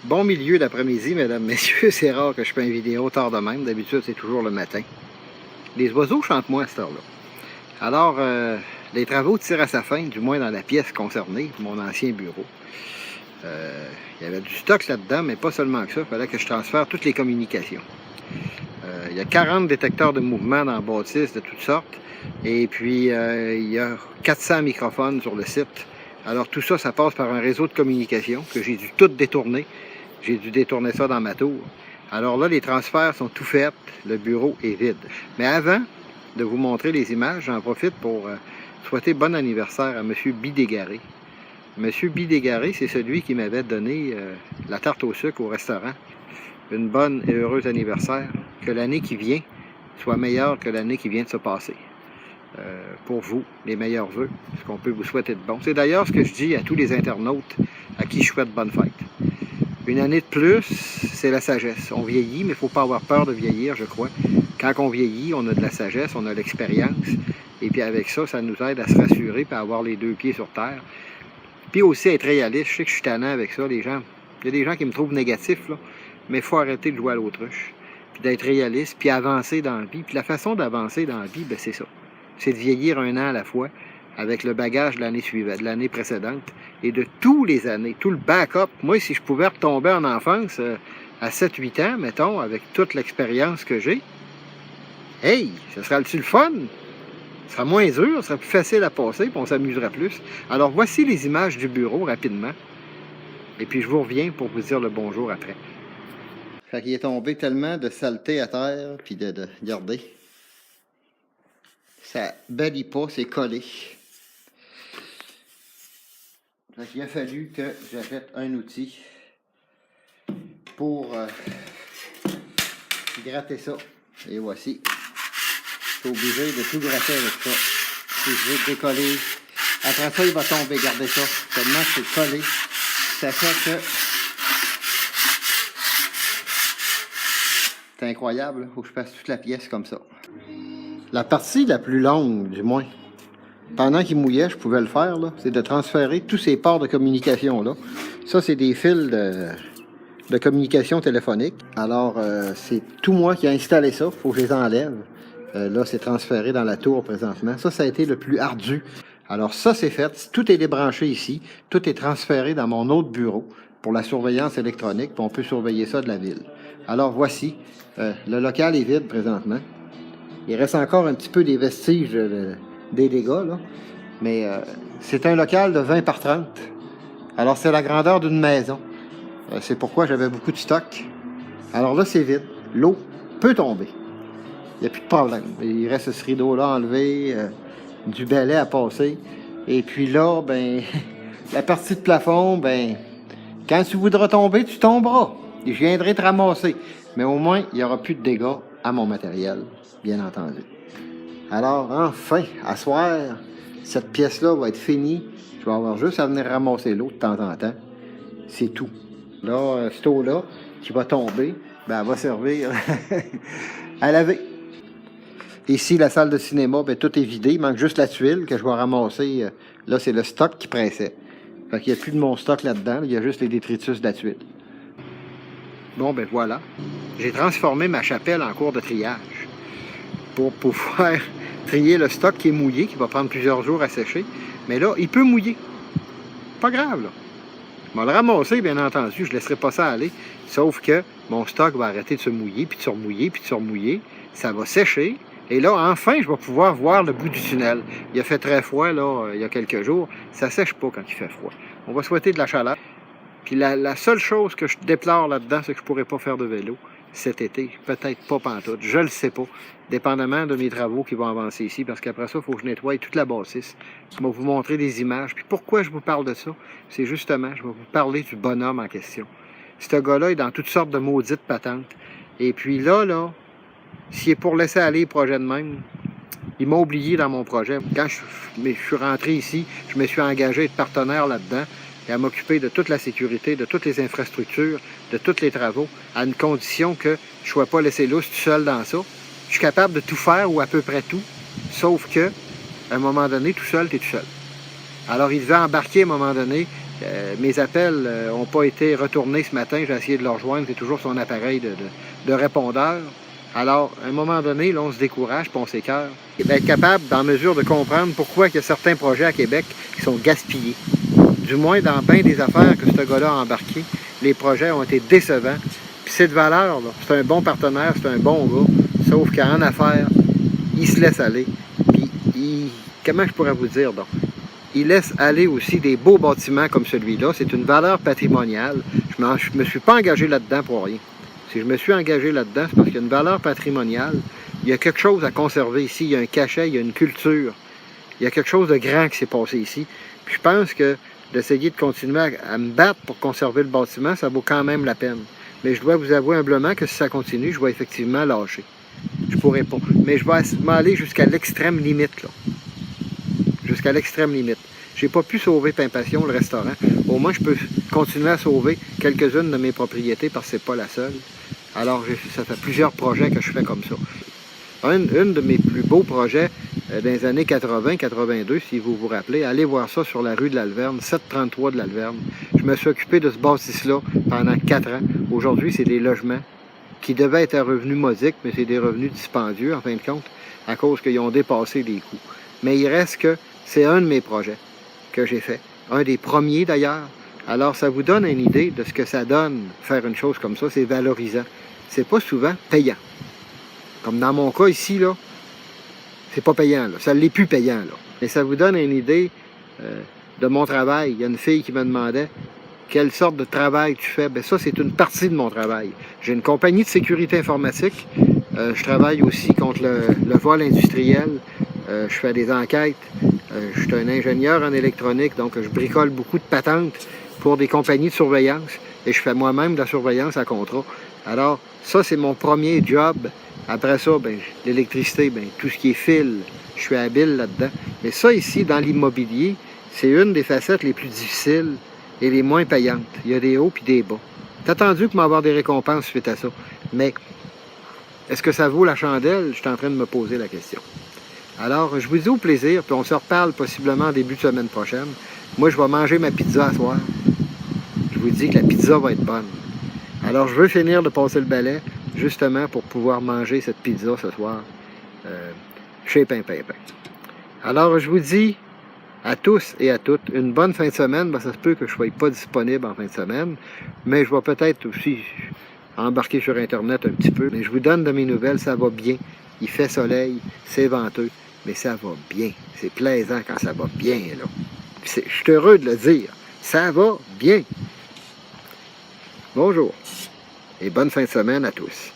Bon milieu d'après-midi, mesdames, messieurs. C'est rare que je fais une vidéo tard de même. D'habitude, c'est toujours le matin. Les oiseaux chantent moins à cette heure-là. Alors, les travaux tirent à sa fin, du moins dans la pièce concernée, mon ancien bureau. Il y avait du stock là-dedans, mais pas seulement que ça. Il fallait que je transfère toutes les communications. Il y a 40 détecteurs de mouvement dans la bâtisse de toutes sortes. Et puis, il y a 400 microphones sur le site. Alors, tout ça, ça passe par un réseau de communication que j'ai dû tout détourner. J'ai dû détourner ça dans ma tour. Alors là, les transferts sont tout faits. Le bureau est vide. Mais avant de vous montrer les images, j'en profite pour souhaiter bon anniversaire à M. Bidégaré. M. Bidégaré, c'est celui qui m'avait donné la tarte au sucre au restaurant. Une bonne et heureuse anniversaire. Que l'année qui vient soit meilleure que l'année qui vient de se passer. Pour vous, les meilleurs vœux, ce qu'on peut vous souhaiter de bon. C'est d'ailleurs ce que je dis à tous les internautes à qui je souhaite bonne fête. Une année de plus, c'est la sagesse. On vieillit, mais il ne faut pas avoir peur de vieillir, je crois. Quand on vieillit, on a de la sagesse, on a l'expérience. Et puis avec ça, ça nous aide à se rassurer et à avoir les deux pieds sur terre. Puis aussi être réaliste. Je sais que je suis tannant avec ça, les gens. Il y a des gens qui me trouvent négatif, là, mais il faut arrêter de jouer à l'autruche. Puis d'être réaliste, puis avancer dans la vie. Puis la façon d'avancer dans la vie, ben, c'est ça. C'est de vieillir un an à la fois avec le bagage de l'année suivante, de l'année précédente et de tous les années, tout le backup. Moi, si je pouvais retomber en enfance à 7-8 ans, mettons, avec toute l'expérience que j'ai, hey, ce serait-tu le fun? Ce serait moins dur, ce serait plus facile à passer, puis on s'amuserait plus. Alors, voici les images du bureau, rapidement. Et puis, je vous reviens pour vous dire le bonjour après. Fait qu'il est tombé tellement de saleté à terre, puis de garder. Ça bâlit pas, c'est collé. Donc, il a fallu que j'achète un outil pour gratter ça. Et voici. Je suis obligé de tout gratter avec ça. Si je veux décoller. Après ça, il va tomber. Regardez ça. Tellement que c'est collé. Ça fait que c'est incroyable. Il faut que je fasse toute la pièce comme ça. La partie la plus longue, du moins, pendant qu'il mouillait, je pouvais le faire, c'est de transférer tous ces ports de communication-là. Ça, c'est des fils de communication téléphonique. Alors, c'est tout moi qui ai installé ça. Il faut que je les enlève. Là, c'est transféré dans la tour présentement. Ça a été le plus ardu. Alors, ça, c'est fait. Tout est débranché ici. Tout est transféré dans mon autre bureau pour la surveillance électronique. Puis on peut surveiller ça de la ville. Alors, voici. Le local est vide présentement. Il reste encore un petit peu des vestiges des dégâts, là. Mais c'est un local de 20 par 30. Alors, c'est la grandeur d'une maison. C'est pourquoi j'avais beaucoup de stock. Alors là, c'est vide. L'eau peut tomber. Il n'y a plus de problème. Il reste ce rideau-là enlevé, du balai à passer. Et puis là, ben, la partie de plafond, ben, quand tu voudras tomber, tu tomberas. Et je viendrai te ramasser. Mais au moins, il n'y aura plus de dégâts à mon matériel, bien entendu. Alors, enfin, à soir, cette pièce-là va être finie. Je vais avoir juste à venir ramasser l'eau de temps en temps. C'est tout. Là, cette eau-là, qui va tomber, ben, elle va servir à laver. Ici, la salle de cinéma, ben, tout est vidé. Il manque juste la tuile que je vais ramasser. Là, c'est le stock qui pressait. Fait qu'il n'y a plus de mon stock là-dedans. Il y a juste les détritus de la tuile. Bon, ben voilà. J'ai transformé ma chapelle en cours de triage pour pouvoir trier le stock qui est mouillé, qui va prendre plusieurs jours à sécher. Mais là, il peut mouiller. Pas grave, là. Je vais le ramasser, bien entendu. Je ne laisserai pas ça aller. Sauf que mon stock va arrêter de se mouiller, puis de se remouiller, puis de se remouiller. Ça va sécher. Et là, enfin, je vais pouvoir voir le bout du tunnel. Il a fait très froid, là, il y a quelques jours. Ça ne sèche pas quand il fait froid. On va souhaiter de la chaleur. Puis la seule chose que je déplore là-dedans, c'est que je ne pourrai pas faire de vélo cet été. Peut-être pas pantoute. Je le sais pas. Dépendamment de mes travaux qui vont avancer ici. Parce qu'après ça, il faut que je nettoie toute la bâtisse. Je vais vous montrer des images. Puis pourquoi je vous parle de ça? C'est justement, je vais vous parler du bonhomme en question. Ce gars-là est dans toutes sortes de maudites patentes. Et puis là, s'il est pour laisser aller le projet de même, il m'a oublié dans mon projet. Quand je suis rentré ici, je me suis engagé à être partenaire là-dedans et à m'occuper de toute la sécurité, de toutes les infrastructures, de tous les travaux, à une condition que je ne sois pas laissé lousse tout seul dans ça. Je suis capable de tout faire ou à peu près tout, sauf que, à un moment donné, tout seul, tu es tout seul. Alors, il devait embarquer à un moment donné Mes appels n'ont pas été retournés ce matin. J'ai essayé de le rejoindre. C'est toujours son appareil de répondeur. Alors, à un moment donné, là, on se décourage puis on s'écœure. Et d'être capable, dans mesure de comprendre pourquoi il y a certains projets à Québec qui sont gaspillés. Du moins, dans bien des affaires que ce gars-là a embarquées, les projets ont été décevants. Puis c'est de valeur, là. C'est un bon partenaire, c'est un bon gars. Sauf qu'en affaires, il se laisse aller. Puis, comment je pourrais vous dire, donc? Il laisse aller aussi des beaux bâtiments comme celui-là. C'est une valeur patrimoniale. Je ne me suis pas engagé là-dedans pour rien. Si je me suis engagé là-dedans, c'est parce qu'il y a une valeur patrimoniale. Il y a quelque chose à conserver ici. Il y a un cachet, il y a une culture. Il y a quelque chose de grand qui s'est passé ici. Puis je pense que d'essayer de continuer à me battre pour conserver le bâtiment, ça vaut quand même la peine. Mais je dois vous avouer humblement que si ça continue, je vais effectivement lâcher. Je pourrais pas. Mais je vais aller jusqu'à l'extrême limite, là. Jusqu'à l'extrême limite. Je n'ai pas pu sauver Pimpation, le restaurant. Au moins, je peux continuer à sauver quelques-unes de mes propriétés parce que ce n'est pas la seule. Alors, ça fait plusieurs projets que je fais comme ça. Une de mes plus beaux projets dans les années 80-82, si vous vous rappelez, allez voir ça sur la rue de l'Alverne, 733 de l'Alverne. Je me suis occupé de ce bâtisse-là pendant 4 ans. Aujourd'hui, c'est des logements qui devaient être à revenus modiques, mais c'est des revenus dispendieux, en fin de compte, à cause qu'ils ont dépassé les coûts. Mais il reste que c'est un de mes projets que j'ai fait. Un des premiers, d'ailleurs. Alors, ça vous donne une idée de ce que ça donne, faire une chose comme ça. C'est valorisant. C'est pas souvent payant. Comme dans mon cas ici, là, c'est pas payant, là. Ça l'est plus payant, là. Mais ça vous donne une idée de mon travail. Il y a une fille qui me demandait quelle sorte de travail tu fais. Bien, ça, c'est une partie de mon travail. J'ai une compagnie de sécurité informatique. Je travaille aussi contre le vol industriel. Je fais des enquêtes. Je suis un ingénieur en électronique, donc je bricole beaucoup de patentes pour des compagnies de surveillance. Et je fais moi-même de la surveillance à contrat. Alors, ça, c'est mon premier job. Après ça, ben, l'électricité, ben, tout ce qui est fil, je suis habile là-dedans. Mais ça, ici, dans l'immobilier, c'est une des facettes les plus difficiles et les moins payantes. Il y a des hauts puis des bas. C'est attendu qu'il va y avoir des récompenses suite à ça. Mais est-ce que ça vaut la chandelle? Je suis en train de me poser la question. Alors, je vous dis au plaisir, puis on se reparle possiblement en début de semaine prochaine. Moi, je vais manger ma pizza à soir. Je vous dis que la pizza va être bonne. Alors, je veux finir de passer le balai, justement pour pouvoir manger cette pizza ce soir chez Pimpin. Alors, je vous dis à tous et à toutes une bonne fin de semaine. Ben, ça se peut que je ne sois pas disponible en fin de semaine, mais je vais peut-être aussi embarquer sur Internet un petit peu. Mais je vous donne de mes nouvelles, ça va bien. Il fait soleil, c'est venteux, mais ça va bien. C'est plaisant quand ça va bien, là. Je suis heureux de le dire. Ça va bien. Bonjour et bonne fin de semaine à tous.